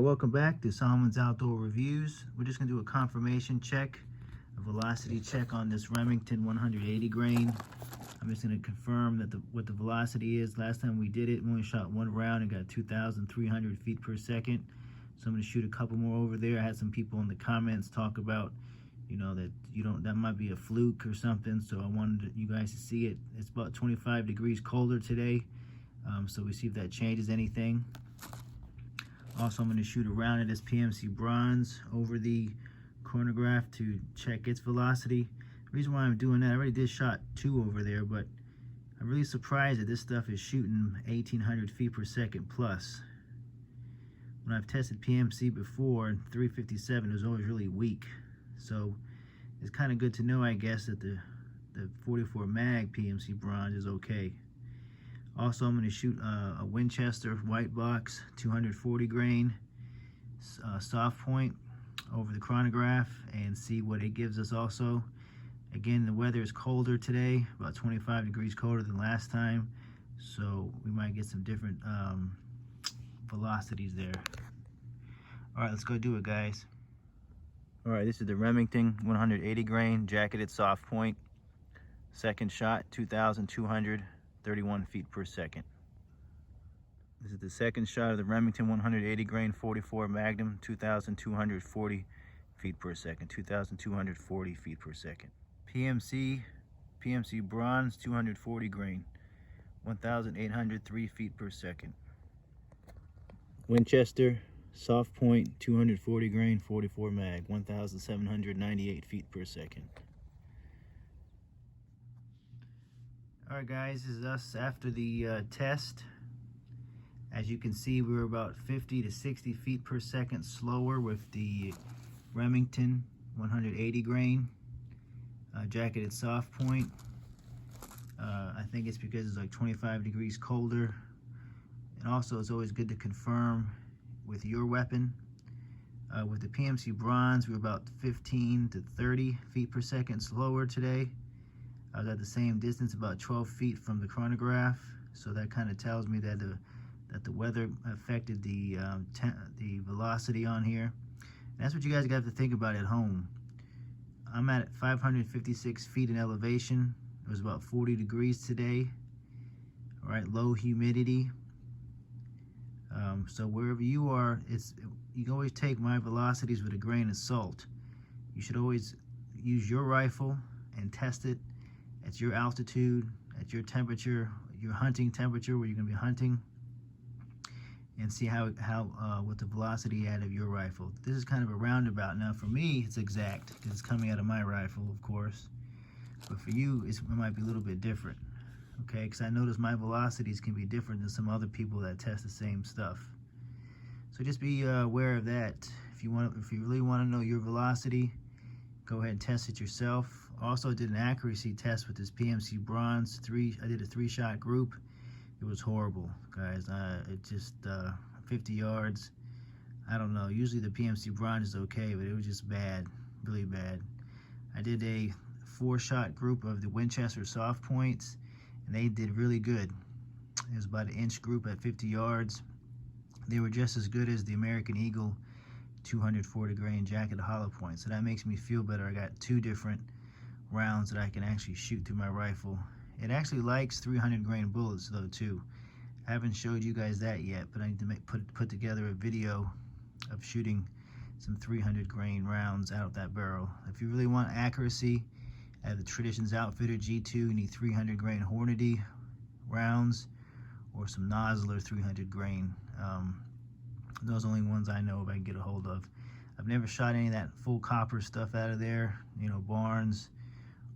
welcome back to Solomon's Outdoor Reviews. We're just gonna do a confirmation check, a velocity check on this Remington 180 grain. I'm just gonna confirm that what the velocity is. Last time we did it, we only shot one round and got 2,300 feet per second. So I'm gonna shoot a couple more over there. I had some people in the comments talk about, that might be a fluke or something. So I wanted you guys to see it. It's about 25 degrees colder today. So we see if that changes anything. Also, I'm going to shoot a round of this PMC bronze over the chronograph to check its velocity. The reason why I'm doing that, I already did shot 2 over there, but I'm really surprised that this stuff is shooting 1,800 feet per second plus. When I've tested PMC before, 357 was always really weak. So it's kind of good to know, I guess, that the 44 mag PMC bronze is okay. Also, I'm going to shoot a Winchester white box 240 grain soft point over the chronograph and see what it gives us also. Again, the weather is colder today, about 25 degrees colder than last time, so we might get some different velocities there. All right, let's go do it, guys. All right, this is the Remington 180 grain jacketed soft point. Second shot, 2,231 feet per second. This is the second shot of the Remington 180 grain 44 Magnum, 2,240 feet per second, 2,240 feet per second. PMC bronze 240 grain, 1,803 feet per second. Winchester soft point 240 grain 44 mag, 1,798 feet per second. Alright guys, this is us after the test. As you can see, we were about 50 to 60 feet per second slower with the Remington 180 grain jacketed soft point. I think it's because it's like 25 degrees colder. And also it's always good to confirm with your weapon. With the PMC bronze, we were about 15 to 30 feet per second slower today. I was at the same distance, about 12 feet from the chronograph, so that kind of tells me that the weather affected the velocity on here. And that's what you guys got to think about at home. I'm at 556 feet in elevation. It was about 40 degrees today. All right, low humidity. So wherever you are, you can always take my velocities with a grain of salt. You should always use your rifle and test it at your altitude, at your temperature, your hunting temperature where you're going to be hunting, and see what the velocity out of your rifle. This is kind of a roundabout. Now for me, it's exact because it's coming out of my rifle, of course. But for you, it might be a little bit different, okay? Because I notice my velocities can be different than some other people that test the same stuff. So just be aware of that. If you really want to know your velocity, go ahead and test it yourself. Also did an accuracy test with this PMC bronze. I did a 3-shot group. It was horrible, guys. It just 50 yards. I don't know. Usually the PMC bronze is okay, but it was just bad, really bad. I did a 4-shot group of the Winchester soft points, and they did really good. It was about an inch group at 50 yards. They were just as good as the American Eagle 240 grain jacket hollow point. So that makes me feel better. I got 2 different rounds that I can actually shoot through my rifle. It actually likes 300 grain bullets though too. I haven't showed you guys that yet, but I need to put together a video of shooting some 300 grain rounds out of that barrel. If you really want accuracy, at the Traditions Outfitter G2, you need 300 grain Hornady rounds or some Nosler 300 grain. Those are the only ones I know if I can get a hold of. I've never shot any of that full copper stuff out of there, Barnes,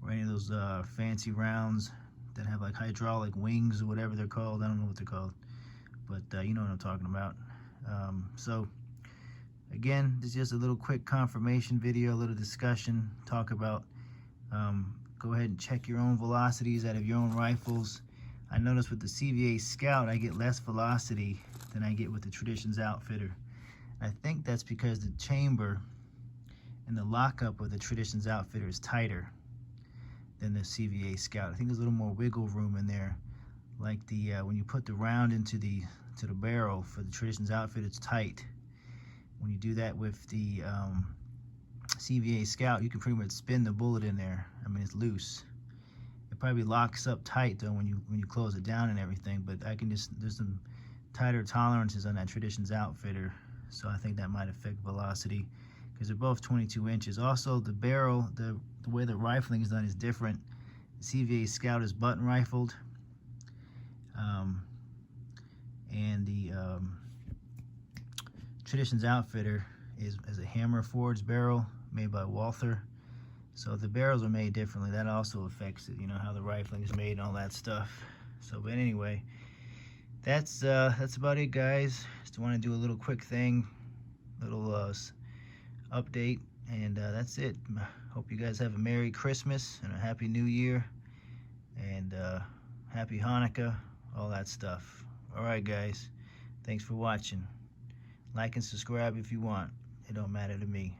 or any of those fancy rounds that have like hydraulic wings or whatever they're called. I don't know what they're called, but you know what I'm talking about. So again, this is just a little quick confirmation video, a little discussion, talk about, go ahead and check your own velocities out of your own rifles. I noticed with the CVA Scout, I get less velocity than I get with the Traditions Outfitter. I think that's because the chamber and the lockup of the Traditions Outfitter is tighter than the CVA Scout. I think there's a little more wiggle room in there. Like when you put the round into the barrel for the Traditions Outfitter, it's tight. when you do that with the CVA Scout, you can pretty much spin the bullet in there. I mean, it's loose. It probably locks up tight though when you close it down and everything, but there's some tighter tolerances on that Traditions Outfitter, so I think that might affect velocity, because they're both 22 inches. Also, the barrel, the way the rifling is done is different. The CVA Scout is button rifled, and the Traditions Outfitter is a hammer forged barrel made by Walther. So the barrels are made differently. That also affects it, you know, how the rifling is made and all that stuff. So, but anyway, that's about it, guys. Just want to do a little quick thing, little update, and that's it. Hope you guys have a Merry Christmas and a Happy New Year, and Happy Hanukkah, all that stuff. All right, guys. Thanks for watching. Like and subscribe if you want. It don't matter to me.